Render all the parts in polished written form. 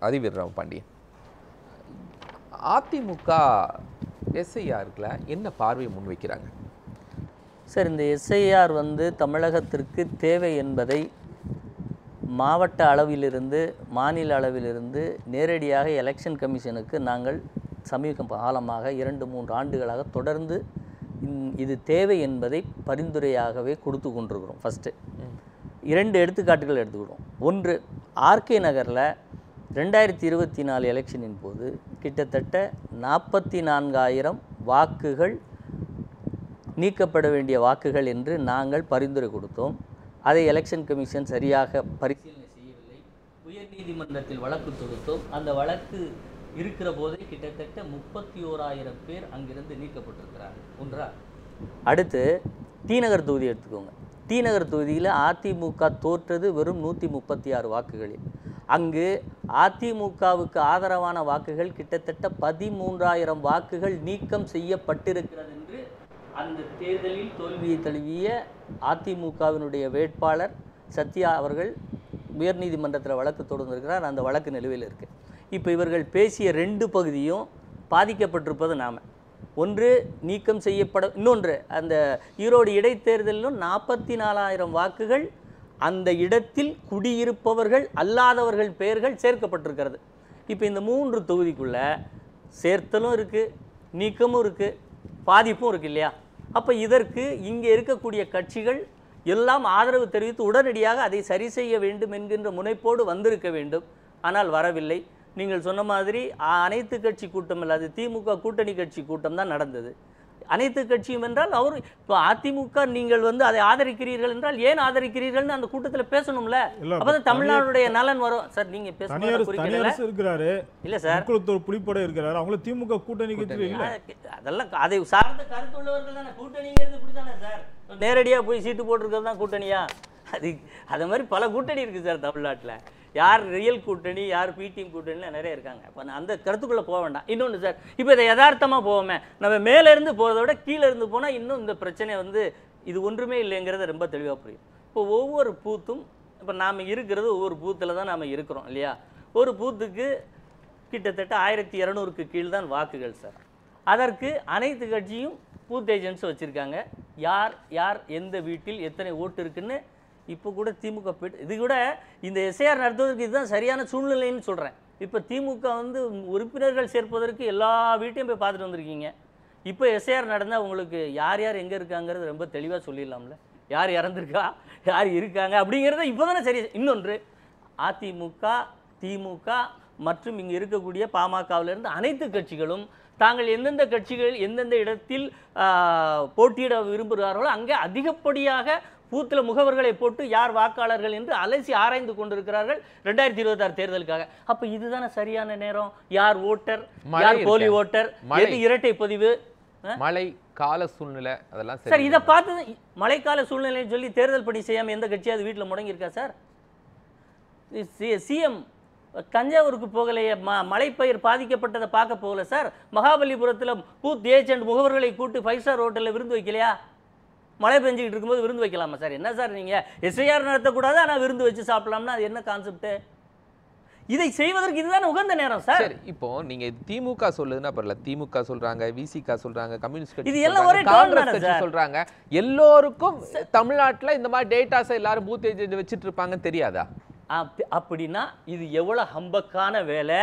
அதிவீர் பாண்டியன், அதிமுக எஸ்ஐஆருக்குல என்ன பார்வையை முன்வைக்கிறாங்க சார்? இந்த எஸ்ஐஆர் தமிழகத்திற்கு தேவை என்பதை மாவட்ட அளவிலிருந்து மாநில அளவிலிருந்து நேரடியாக எலெக்ஷன் கமிஷனுக்கு நாங்கள் சமீப காலமாக 2-3 ஆண்டுகளாக தொடர்ந்து இது தேவை என்பதை பரிந்துரையாகவே கொடுத்து கொண்டிருக்கிறோம். ஃபஸ்ட்டு 2 எடுத்துக்காட்டுகள் எடுத்துக்கிறோம். ஒன்று, ஆர்கே நகரில் 2024 எலெக்ஷனின் போது கிட்டத்தட்ட 44,000 வாக்குகள் நீக்கப்பட வேண்டிய வாக்குகள் என்று நாங்கள் பரிந்துரை கொடுத்தோம். அதை எலெக்ஷன் கமிஷன் சரியாக பரிசீலனை செய்யவில்லை. உயர்நீதிமன்றத்தில் வழக்கு தொடுத்தோம். அந்த வழக்கு இருக்கிற போதே கிட்டத்தட்ட 31,000 பேர் அங்கிருந்து நீக்கப்பட்டிருக்கிறார்கள். ஒன்றா. அடுத்து டிநகர் தொகுதி எடுத்துக்கோங்க. டிநகர் தொகுதியில் அதிமுக தோற்றது வெறும் 136 வாக்குகளில். அங்கு அதிமுகவுக்கு ஆதரவான வாக்குகள் கிட்டத்தட்ட 13,000 வாக்குகள் நீக்கம் செய்யப்பட்டிருக்கிறது என்று அந்த தேர்தலில் தோல்வியை தழுவிய அதிமுகவினுடைய வேட்பாளர் சத்யா அவர்கள் உயர்நீதிமன்றத்தில் வழக்கு தொடர்ந்திருக்கிறார். அந்த வழக்கு நிலுவையில் இருக்குது. இப்போ இவர்கள் பேசிய 2 பகுதியும் பாதிக்கப்பட்டிருப்பது நாம். ஒன்று நீக்கம் செய்யப்பட, இன்னொன்று அந்த ஈரோடு இடைத்தேர்தலிலும் 44,000 வாக்குகள் அந்த இடத்தில் குடியிருப்பவர்கள் அல்லாதவர்கள் பெயர்கள் சேர்க்கப்பட்டிருக்கிறது. இப்போ இந்த 3 தொகுதிக்குள்ளே சேர்த்தலும் இருக்குது, நீக்கமும் இருக்குது, பாதிப்பும் இருக்குது இல்லையா? அப்போ இதற்கு இங்கே இருக்கக்கூடிய கட்சிகள் எல்லாம் ஆதரவு தெரிவித்து உடனடியாக அதை சரி செய்ய வேண்டும் என்கின்ற முனைப்போடு வந்திருக்க வேண்டும். ஆனால் வரவில்லை. நீங்கள் சொன்ன மாதிரி அனைத்து கட்சி கூட்டம் இல்லாது திமுக கூட்டணி கட்சி கூட்டம் தான் நடந்தது. அனைத்து கட்சியும் என்றால் அவர் இப்போ அதிமுக நீங்கள் அதை ஆதரிக்கிறீர்கள் என்றால் ஏன் ஆதரிக்கிறீர்கள்னு அந்த கூட்டத்தில் பேசணும்ல. அப்பதான் தமிழ்நாடுடைய நலன் வரும். சார் நீங்க பேசுறாரு இல்ல சார், புலிப்படை இருக்கிறாரு, அவங்கள திமுக கூட்டணி அதெல்லாம் அதை சார்ந்த கருத்துள்ளவர்கள் தானே. கூட்டணிங்கிறது இப்படிதானே சார், நேரடியாக போய் சீட்டு போட்டிருக்கிறது தான் கூட்டணியா? அது மாதிரி பல கூட்டணி இருக்குது சார் தமிழ்நாட்டில். யார் ரியல் கூட்டணி, யார் பிடிஎம் கூட்டணிலாம் நிறைய இருக்காங்க. இப்போ நான் அந்த கருத்துக்குள்ளே போக வேண்டாம். இன்னொன்று சார், இப்போ இதை யதார்த்தமாக போவோமே, நம்ம மேலேருந்து போகிறத விட கீழே இருந்து போனால் இன்னும் இந்த பிரச்சனை இது ஒன்றுமே இல்லைங்கிறத ரொம்ப தெளிவாக புரியும். இப்போ ஒவ்வொரு பூத்தும், இப்போ நாம் இருக்கிறது ஒவ்வொரு பூத்தில் தான் நாம் இருக்கிறோம் இல்லையா? ஒரு பூத்துக்கு கிட்டத்தட்ட 1200க்கு கீழ் தான் வாக்குகள் சார். அதற்கு அனைத்து கட்சியும் பூத் ஏஜென்ட்ஸ் வச்சுருக்காங்க. யார் யார் எந்த வீட்டில் எத்தனை ஓட்டு இருக்குன்னு இப்போ கூட திமுக போய்ட்டு, இது கூட இந்த எஸ்ஐஆர் நடத்துவதற்கு இதுதான் சரியான சூழ்நிலைன்னு சொல்கிறேன். இப்போ திமுக உறுப்பினர்கள் சேர்ப்பதற்கு எல்லா வீட்டையும் போய் பார்த்துட்டு வந்திருக்கீங்க. இப்போ எஸ்ஐஆர் நடந்தால் உங்களுக்கு யார் யார் எங்கே இருக்காங்கிறது ரொம்ப தெளிவாக சொல்லிடலாம்ல. யார் இறந்துருக்கா, யார் இருக்காங்க அப்படிங்கிறத இப்போ தானே சரி. இன்னொன்று, அதிமுக, திமுக மற்றும் இங்கே இருக்கக்கூடிய பாமகவிலிருந்து அனைத்து கட்சிகளும் தாங்கள் எந்தெந்த கட்சிகள் எந்தெந்த இடத்தில் போட்டியிட விரும்புகிறார்களோ அங்கே அதிகப்படியாக பூத்தில் முகவர்களை போட்டு யார் வாக்காளர்கள் என்று அலசி ஆராய்ந்து கொண்டிருக்கிறார்கள் 2026 தேர்தலுக்காக. அப்போ இதுதானே சரியான நேரம்? யார் ஓட்டர், யார் போலி ஓட்டர், எது இரட்டை பதிவு, மழை கால சூழ்நிலை, அதெல்லாம் சார் இதை பார்த்து மழைக்கால சூழ்நிலைன்னு சொல்லி தேர்தல் பணி செய்யாமல் எந்த கட்சியாவது வீட்டில் முடங்கியிருக்கா சார்? சிஎம் தஞ்சாவூருக்கு போகலையே, மழைப்பயிர் பாதிக்கப்பட்டதை பார்க்க போகல சார். மகாபலிபுரத்தில் பூத் ஏஜென்ட் முகவர்களை கூட்டு 5 ஸ்டார் ஹோட்டலில் விருந்து வைக்கலையா? மழை பெஞ்சிக்கிட்டு இருக்கும்போது விருந்து வைக்கலாமா சார்? என்ன சார் நீங்கள் எஸ்ஐஆர் நடத்தக்கூடாது ஆனால் விருந்து வச்சு சாப்பிடலாம்னா அது என்ன கான்செப்ட்? இதை செய்வதற்கு இதுதான் உகந்த நேரம் சார். இப்போ நீங்க திமுக சொல்லுதுன்னா பரல, திமுக சொல்றாங்க, விசிக சொல்றாங்க, கம்யூனிஸ்ட் கட்சி, இது எல்லாம் ஒரே காங்கிரஸ் கட்சி சொல்றாங்க. எல்லோருக்கும் தமிழ்நாட்டில் இந்த மாதிரி டேட்டாஸை எல்லாரும் பூத் ஏஜென்ட் வச்சுட்டு இருப்பாங்கன்னு தெரியாதா? அப்படின்னா இது எவ்வளவு ஹம்பக்கான வேலை.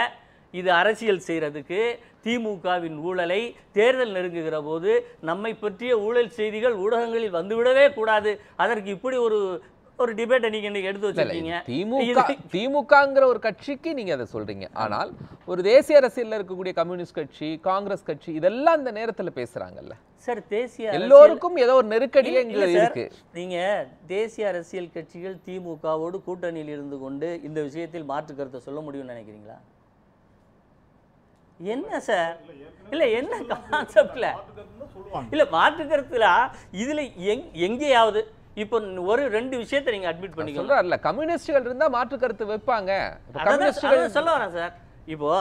இது அரசியல் செய்கிறதுக்கு திமுகவின் ஊழலை தேர்தல் நெருங்குகிற போது நம்மை பற்றிய ஊழல் செய்திகள் ஊடகங்களில் வந்துவிடவே கூடாது. அதற்கு இப்படி ஒரு டிபேட்டை நீங்க இன்னைக்கு எடுத்து வச்சிருக்கீங்க. திமுகங்கிற ஒரு கட்சிக்கு நீங்க அதை சொல்றீங்க. ஆனால் ஒரு தேசிய அரசியல்ல இருக்கக்கூடிய கம்யூனிஸ்ட் கட்சி, காங்கிரஸ் கட்சி இதெல்லாம் இந்த நேரத்துல பேசுறாங்கல்ல சார். தேசிய எல்லோருக்கும் ஏதோ ஒரு நெருக்கடியே இருக்கு. நீங்க தேசிய அரசியல் கட்சிகள் திமுகவோடு கூட்டணியில் இருந்து கொண்டு இந்த விஷயத்தில் மாற்று கருத்தை சொல்ல முடியும்னு நினைக்கிறீங்களா? என்ன சார், இல்ல என்ன கான்செப்ட்ல இல்ல மாற்று கருத்துல இதுல எங்கேயாவது இப்போ ஒரு 2 விஷயத்தை நீங்க அட்மிட் பண்ணிக்கலாம். இல்ல கம்யூனிஸ்டுகள் இருந்தா மாற்று கருத்து வைப்பாங்க. சொல்ல வரேன் சார். இப்போ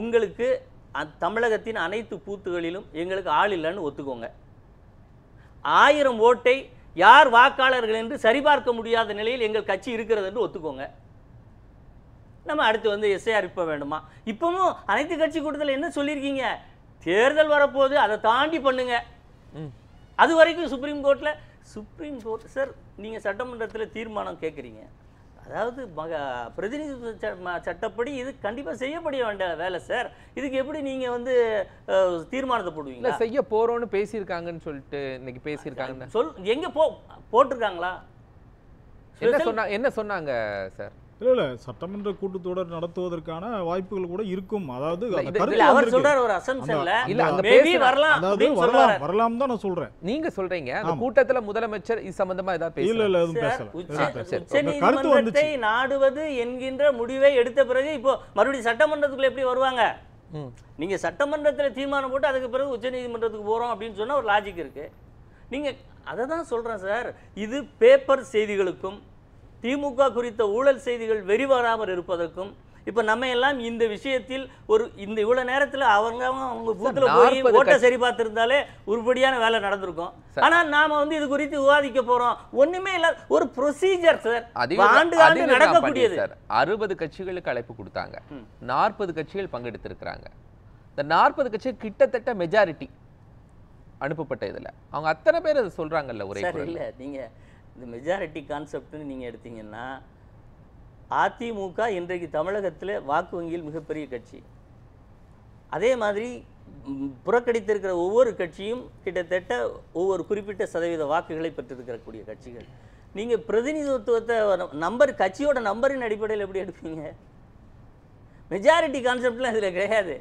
உங்களுக்கு தமிழகத்தின் அனைத்து பூத்துகளிலும் எங்களுக்கு ஆள் இல்லைன்னு ஒத்துக்கோங்க. 1000 ஓட்டை யார் வாக்காளர்கள் என்று சரிபார்க்க முடியாத நிலையில் எங்கள் கட்சி இருக்கிறது என்று ஒத்துக்கோங்க. நம்ம அடுத்து வந்து எஸ்ஐஆர் இப்போ வேணுமா? இப்பவும் அனைத்து கட்சி கூட்டத்தில் என்ன சொல்லியிருக்கீங்க? தேர்தல் வரப்போது, அதை தாண்டி பண்ணுங்க. அது வரைக்கும் சுப்ரீம் கோர்ட் சார், நீங்கள் சட்டமன்றத்தில் தீர்மானம் கேட்குறீங்க. அதாவது பிரதிநிதித்துவ சட்டப்படி இது கண்டிப்பாக செய்யப்பட வேண்டிய வேலை சார். இதுக்கு எப்படி நீங்கள் வந்து தீர்மானத்தை போடுவீங்க? செய்ய போறோம்னு பேசியிருக்காங்கன்னு சொல்லிட்டு இன்னைக்கு பேசியிருக்காங்க. எங்கே போட்டிருக்காங்களா? என்ன சொன்னாங்க சார்? இல்ல சட்டமன்ற கூட்டத்தொடர் நடத்துவதற்கான வாய்ப்புகள் கூட இருக்கும். அதாவது அவர் சொல்றாரு ஒரு அசம்ஷன்ல இல்ல அங்க மேபி வரலாம், அதாவது வரலாம் தான் நான் சொல்றேன். நீங்க சொல்றீங்க அந்த கூட்டத்துல முதலமைச்சர் இது சம்பந்தமா ஏதாவது பேசல? இல்ல எதுவும் பேசல. உச்சநீதிமன்றத்தை நாடுவது என்கின்ற முடிவை எடுத்த பிறகு இப்போ மறுபடியும் சட்டமன்றத்துக்குள்ள எப்படி வருவாங்க? நீங்க சட்டமன்றத்தில் தீர்மானம் போட்டு அதுக்கு பிறகு உச்சநீதிமன்றத்துக்கு போறோம் அப்படின்னு சொன்னா ஒரு லாஜிக் இருக்கு. நீங்க அதை தான் சொல்றேன் சார். இது பேப்பர் செய்திகளுக்கும் திமுக குறித்த ஊழல் செய்திகள் வெறிவராமல் இருப்பதற்கும் இப்ப நம்ம எல்லாம் இந்த விஷயத்தில் ஒரு இந்த இவ்வளவு நேரத்தில் அவங்க பூத்துல போய் ஓட்ட சரி பார்த்திருந்தாலே உருப்படியான வேலை நடந்திருக்கும். ஆனா நாம வந்து இது குறித்து விவாதிக்க போறோம். ஒண்ணுமே இல்ல, ஒரு ப்ரொசீஜர் சார். ஆண்டு ஆண்டு நடக்கக்கூடியது. 60 கட்சிகளுக்கு அழைப்பு கொடுத்தாங்க, 40 கட்சிகள் பங்கெடுத்திருக்கிறாங்க. இந்த 40 கட்சிகள் கிட்டத்தட்ட மெஜாரிட்டி அனுப்பப்பட்ட இதுல அவங்க அத்தனை பேர் அதை சொல்றாங்கல்ல. ஒரே இல்ல நீங்க இந்த மெஜாரிட்டி கான்செப்ட்னு நீங்கள் எடுத்தீங்கன்னா அதிமுக இன்றைக்கு தமிழகத்தில் வாக்கு வங்கியில் மிகப்பெரிய கட்சி. அதே மாதிரி புறக்கணித்திருக்கிற ஒவ்வொரு கட்சியும் கிட்டத்தட்ட ஒவ்வொரு குறிப்பிட்ட சதவீத வாக்குகளை பெற்றிருக்கக்கூடிய கட்சிகள். நீங்கள் பிரதிநிதித்துவத்தை நம்பர் கட்சியோட நம்பரின் அடிப்படையில் எப்படி எடுப்பீங்க? மெஜாரிட்டி கான்செப்ட்லாம் இதில் கிடையாது.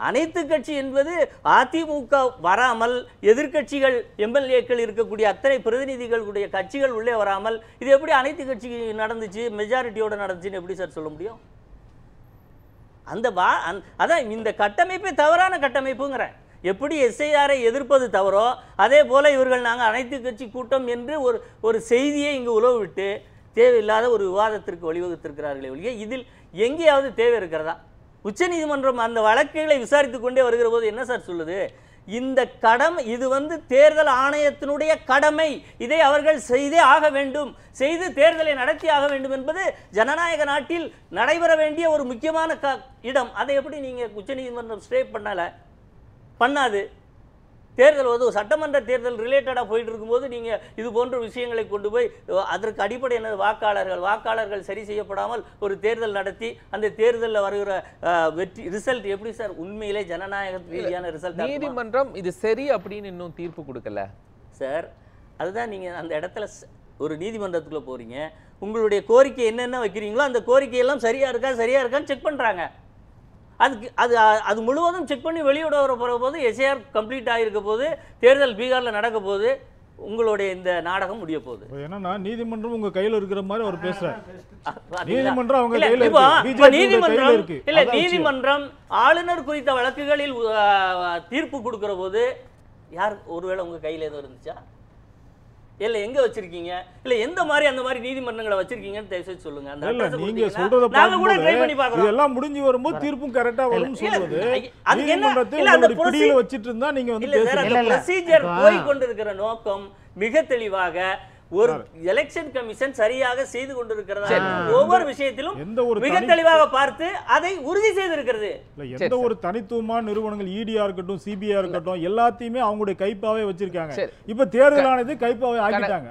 அனைத்து கட்சி என்பது அதிமுக வராமல் எதிர்கட்சிகள் எம்எல்ஏக்கள் இருக்கக்கூடிய அத்தனை பிரதிநிதிகளுடைய கட்சிகள் உள்ளே வராமல் இது எப்படி அனைத்து கட்சி நடந்துச்சு, மெஜாரிட்டியோட நடந்துச்சுன்னு எப்படி சார் சொல்ல முடியும்? அதான் இந்த கட்டமைப்பே தவறான கட்டமைப்புங்கிறேன். எப்படி எஸ்ஐஆரை எதிர்ப்பது தவறோ அதே போல இவர்கள் நாங்கள் அனைத்து கட்சி கூட்டம் என்று ஒரு செய்தியை இங்கு உழவு விட்டு தேவையில்லாத ஒரு விவாதத்திற்கு வழிவகுத்திருக்கிறார்களே ஒழிய இதில் எங்கேயாவது தேவை இருக்கிறதா? உச்சநீதிமன்றம் அந்த வழக்குகளை விசாரித்துக் கொண்டே வருகிற போது என்ன சார் சொல்லுது? இந்த கடமை, இது வந்து தேர்தல் ஆணையத்தினுடைய கடமை, இதை அவர்கள் செய்தே ஆக வேண்டும், செய்து தேர்தலை நடத்தி ஆக வேண்டும் என்பது ஜனநாயக நாட்டில் நடைபெற வேண்டிய ஒரு முக்கியமான இடம். அதை எப்படி நீங்க உச்சநீதிமன்றம் ஸ்டே பண்ணாது? தேர்தல் வந்து சட்டமன்ற தேர்தல் ரிலேட்டடாக போயிட்டு இருக்கும்போது நீங்கள் இது போன்ற விஷயங்களை கொண்டு போய் அதற்கு அடிப்படை என்ன? வாக்காளர்கள் சரி செய்யப்படாமல் ஒரு தேர்தல் நடத்தி அந்த தேர்தலில் வருகிற வெற்றி ரிசல்ட் எப்படி சார் உண்மையிலே ஜனநாயக ரீதியான ரிசல்ட்? நீதிமன்றம் இது சரி அப்படின்னு இன்னும் தீர்ப்பு கொடுக்கல சார். அதுதான் நீங்கள் அந்த இடத்துல ஒரு நீதிமன்றத்துக்குள்ளே போகிறீங்க, உங்களுடைய கோரிக்கை என்னென்ன வைக்கிறீங்களோ அந்த கோரிக்கையெல்லாம் சரியாக இருக்கான்னு செக் பண்ணுறாங்க. அது முழுவதும் செக் பண்ணி வெளியிட வர போகிற போது எஸ்ஐஆர் கம்ப்ளீட் ஆகிருக்க போது தேர்தல் பீகாரில் நடக்க போது உங்களுடைய இந்த நாடகம் முடிய போகுது. என்னன்னா நீதிமன்றம் உங்க கையில் இருக்கிற மாதிரி அவர் பேசுறாரு. நீதிமன்றம் ஆளுநர் குறித்த வழக்குகளில் தீர்ப்பு கொடுக்கிற போது யார் ஒருவேளை உங்க கையில் ஏதோ இருந்துச்சா? இல்ல எங்க வச்சிருக்கீங்க? இல்ல எந்த மாதிரி அந்த மாதிரி நீதிமன்றங்களை வச்சிருக்கீங்கன்னு தயவுசெய்து சொல்லுங்க. நீங்க சொல்றத பாக்கும்போது எல்லாம் முடிஞ்சு வரும்போது தீர்ப்பும் கரெக்ட்டா வரும்னு சொல்றது நீதிமன்றத்தை உங்களுடைய பிடியில வச்சிட்டு இருந்தா நீங்க வந்து பேசுறீங்க. ப்ரொசீஜர் போய் கொண்டிருக்கிற நோக்கம் மிக தெளிவாக ஒரு எலெக்ஷன் கமிஷன் சரியாக செய்து கொண்டிருக்கிறதா ஒவ்வொரு விஷயத்திலும் மிக தெளிவாக பார்த்து அதை உறுதி செய்திருக்கிறது. எந்த ஒரு தனித்துவமான நிறுவனங்கள் இடியா இருக்கட்டும் சிபிஐ இருக்கட்டும் எல்லாத்தையுமே அவங்களுடைய கைப்பாவே வச்சிருக்காங்க. இப்ப தேர்தல் ஆணையத்தை கைப்பாவே ஆக்கிட்டாங்க.